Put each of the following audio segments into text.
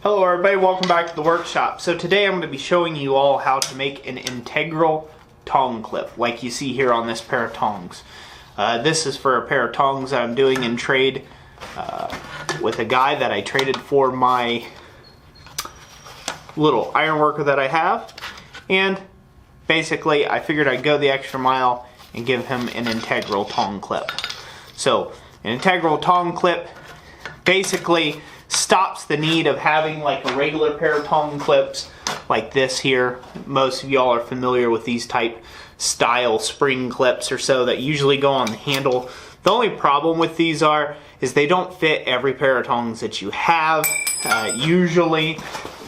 Hello everybody, welcome back to the workshop. So today I'm going to be showing you all how to make an integral tong clip like you see here on this pair of tongs. This is for a pair of tongs that I'm doing in trade with a guy that I traded for my little iron worker that I have, and basically I figured I'd go the extra mile and give him an integral tong clip. So an integral tong clip basically stops the need of having like a regular pair of tong clips like this here. Most of y'all are familiar with these type style spring clips or so that usually go on the handle. The only problem with these is they don't fit every pair of tongs that you have. Usually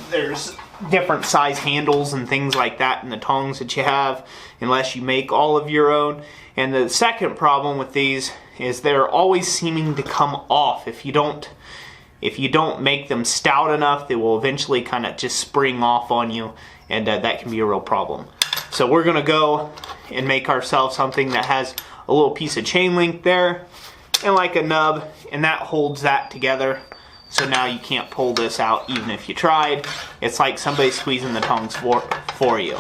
there's different size handles and things like that in the tongs that you have, unless you make all of your own. And the second problem with these is they're always seeming to come off. If you don't make them stout enough, they will eventually kind of just spring off on you, and that can be a real problem. So we're going to go and make ourselves something that has a little piece of chain link there and like a nub, and that holds that together. So now you can't pull this out even if you tried. It's like somebody squeezing the tongs for you.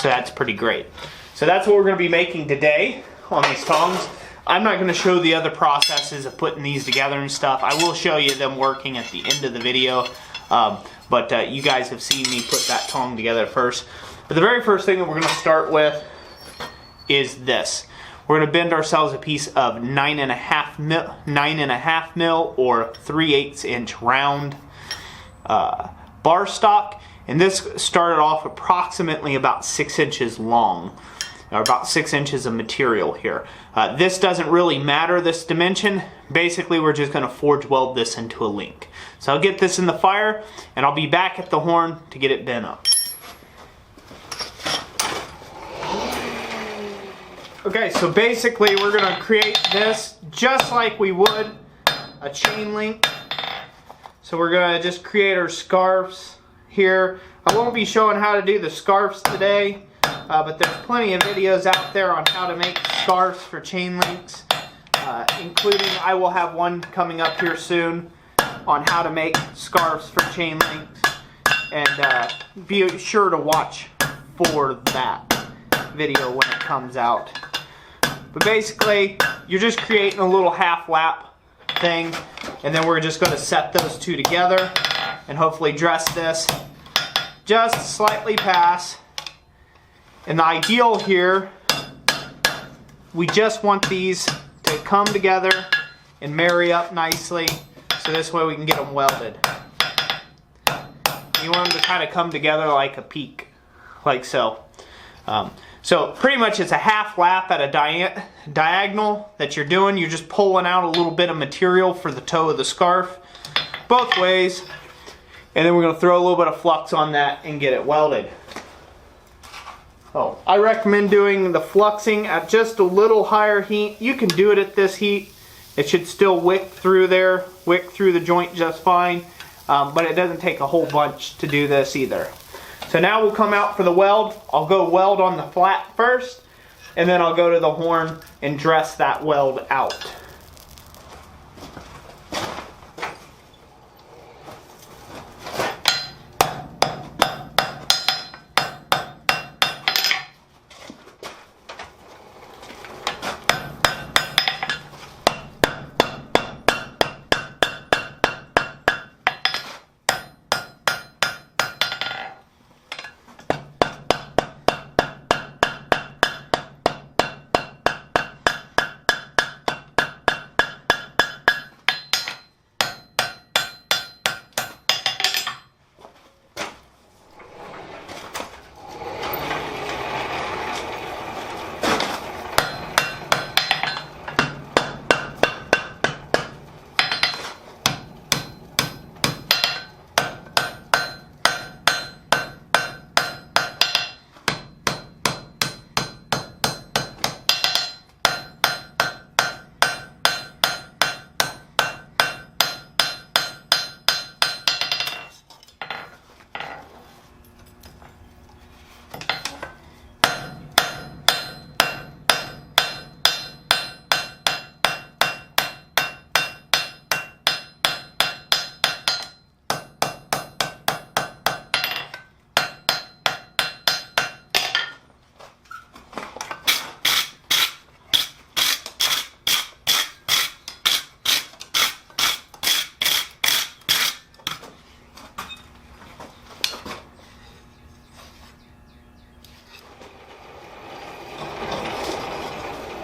So that's pretty great. So that's what we're going to be making today on these tongs. I'm not going to show the other processes of putting these together and stuff. I will show you them working at the end of the video, but you guys have seen me put that tong together first. But the very first thing that we're going to start with is this. We're going to bend ourselves a piece of 9.5 mil or 3/8 inch round bar stock, and this started off approximately about 6 inches long. Or about 6 inches of material here. This doesn't really matter, this dimension. Basically, we're just going to forge weld this into a link. So I'll get this in the fire, and I'll be back at the horn to get it bent up. Okay, so basically we're going to create this just like we would a chain link. So we're going to just create our scarves here. I won't be showing how to do the scarves today. But there's plenty of videos out there on how to make scarves for chain links, including I will have one coming up here soon on how to make scarves for chain links, and be sure to watch for that video when it comes out. But basically, you're just creating a little half lap thing, and then we're just going to set those two together and hopefully dress this just slightly past. And the ideal here, we just want these to come together and marry up nicely, so this way we can get them welded. You want them to kind of come together like a peak, like so. So pretty much it's a half lap at a diagonal that you're doing. You're just pulling out a little bit of material for the toe of the scarf, both ways. And then we're going to throw a little bit of flux on that and get it welded. Oh, I recommend doing the fluxing at just a little higher heat. You can do it at this heat. It should still wick through there, wick through the joint just fine. But it doesn't take a whole bunch to do this either. So now we'll come out for the weld. I'll go weld on the flat first, and then I'll go to the horn and dress that weld out.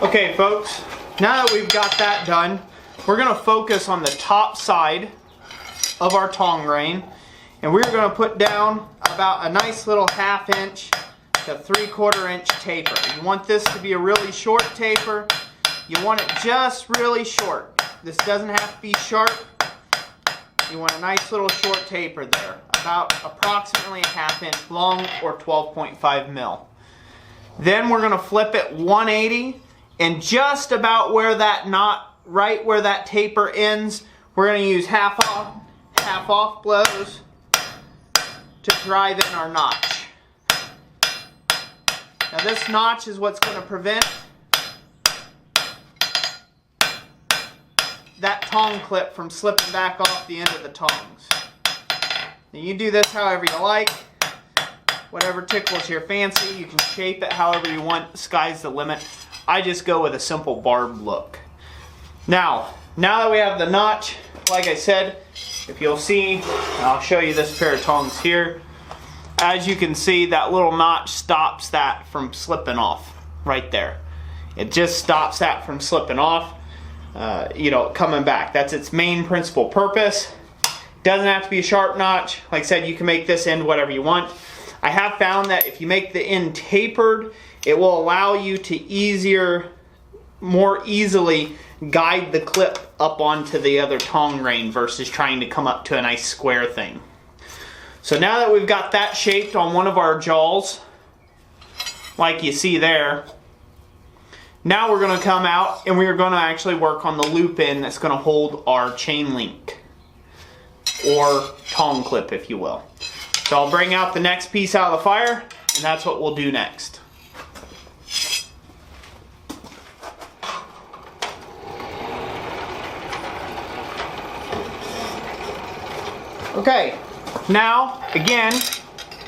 Okay folks, now that we've got that done, we're going to focus on the top side of our tong rein, and we're going to put down about a nice little 1/2 inch to 3/4 inch taper. You want this to be a really short taper. You want it just really short. This doesn't have to be sharp. You want a nice little short taper there, about approximately a 1/2 inch long or 12.5 mil. Then we're going to flip it 180, and just about where that knot, right where that taper ends, we're going to use half off blows to drive in our notch. Now this notch is what's going to prevent that tong clip from slipping back off the end of the tongs. Now you do this however you like, whatever tickles your fancy. You can shape it however you want. The sky's the limit. I just go with a simple barbed look. Now that we have the notch, like I said, if you'll see, I'll show you this pair of tongs here. As you can see, that little notch stops that from slipping off right there. It just stops that from slipping off, coming back. That's its main principal purpose. Doesn't have to be a sharp notch. Like I said, you can make this end whatever you want. I have found that if you make the end tapered, it will allow you to more easily guide the clip up onto the other tong rein versus trying to come up to a nice square thing. So now that we've got that shaped on one of our jaws, like you see there, now we're going to come out and we're going to actually work on the loop end that's going to hold our chain link, or tong clip if you will. So I'll bring out the next piece out of the fire, and that's what we'll do next. Okay, now again,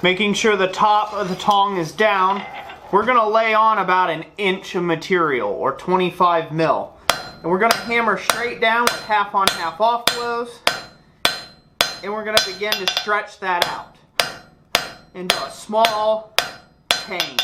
making sure the top of the tong is down, we're going to lay on about 1 inch of material, or 25 mil. And we're going to hammer straight down with half on half off blows, and we're going to begin to stretch that out into a small pane.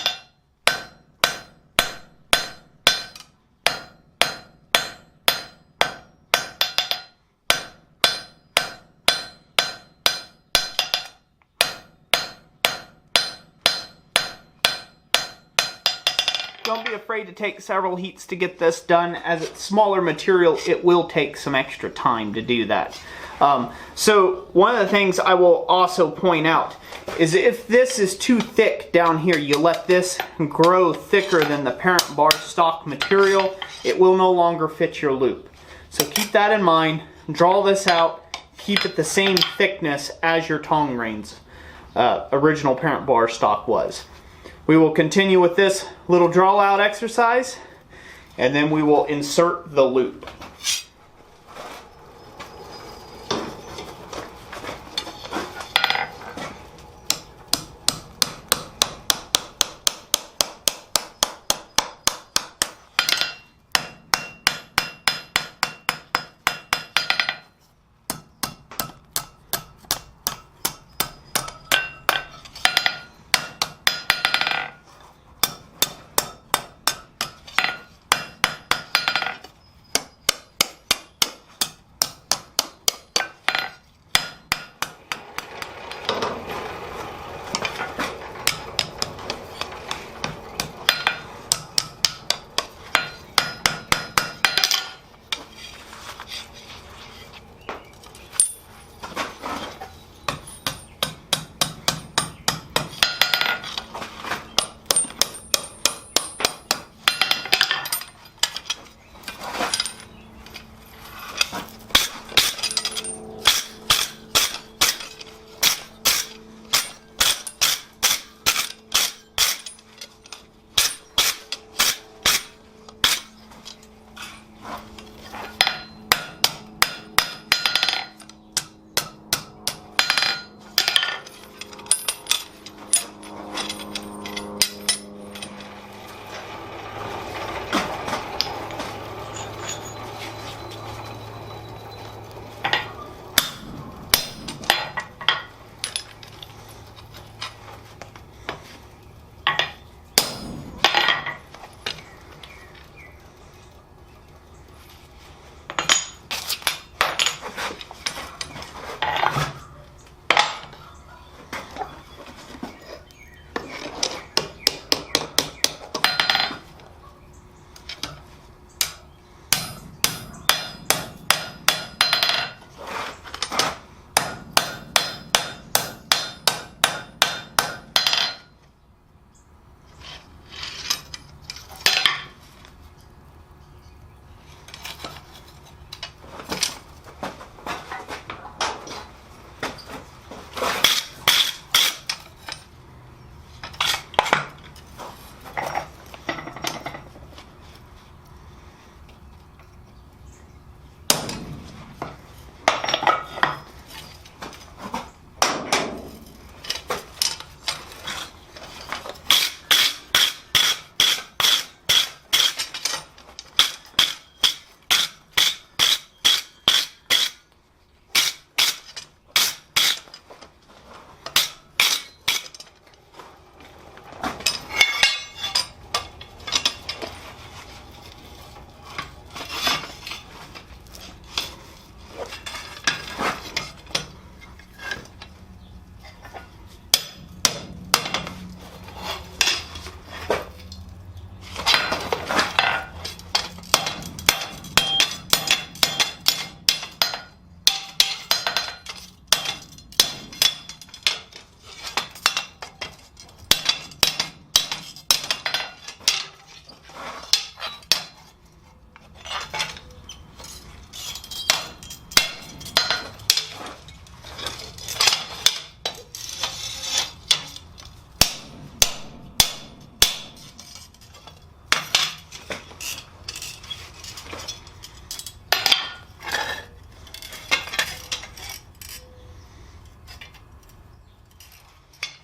Don't be afraid to take several heats to get this done. As it's smaller material, it will take some extra time to do that. So one of the things I will also point out is if this is too thick down here, you let this grow thicker than the parent bar stock material, it will no longer fit your loop. So keep that in mind. Draw this out. Keep it the same thickness as your tong reins original parent bar stock was. We will continue with this little draw out exercise, and then we will insert the loop.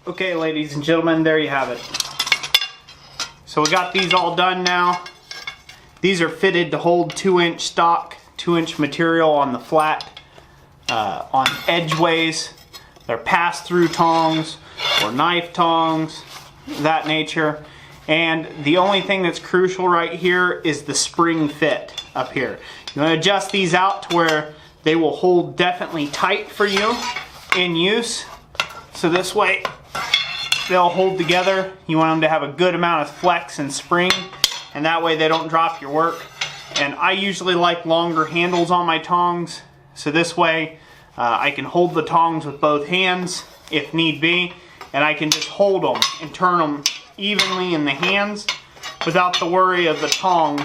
Okay, ladies and gentlemen, there you have it. So we got these all done now. These are fitted to hold 2-inch stock, 2-inch material on the flat, on edgeways. They're pass-through tongs or knife tongs, that nature. And the only thing that's crucial right here is the spring fit up here. You want to adjust these out to where they will hold definitely tight for you in use. So this way they'll hold together. You want them to have a good amount of flex and spring, and that way they don't drop your work. And I usually like longer handles on my tongs, so this way I can hold the tongs with both hands if need be, and I can just hold them and turn them evenly in the hands without the worry of the tong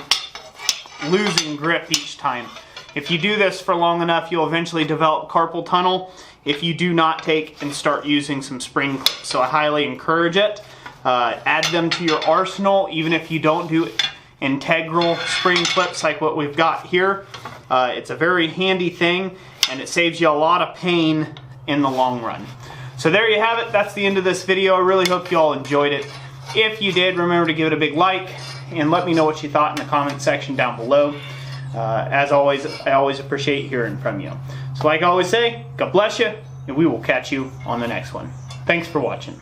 losing grip each time. If you do this for long enough, you'll eventually develop carpal tunnel if you do not take and start using some spring clips. So I highly encourage it. Add them to your arsenal, even if you don't do integral spring clips like what we've got here. It's a very handy thing, and it saves you a lot of pain in the long run. So there you have it. That's the end of this video. I really hope you all enjoyed it. If you did, remember to give it a big like and let me know what you thought in the comment section down below. As always, I always appreciate hearing from you. So like I always say, God bless you, and we will catch you on the next one. Thanks for watching.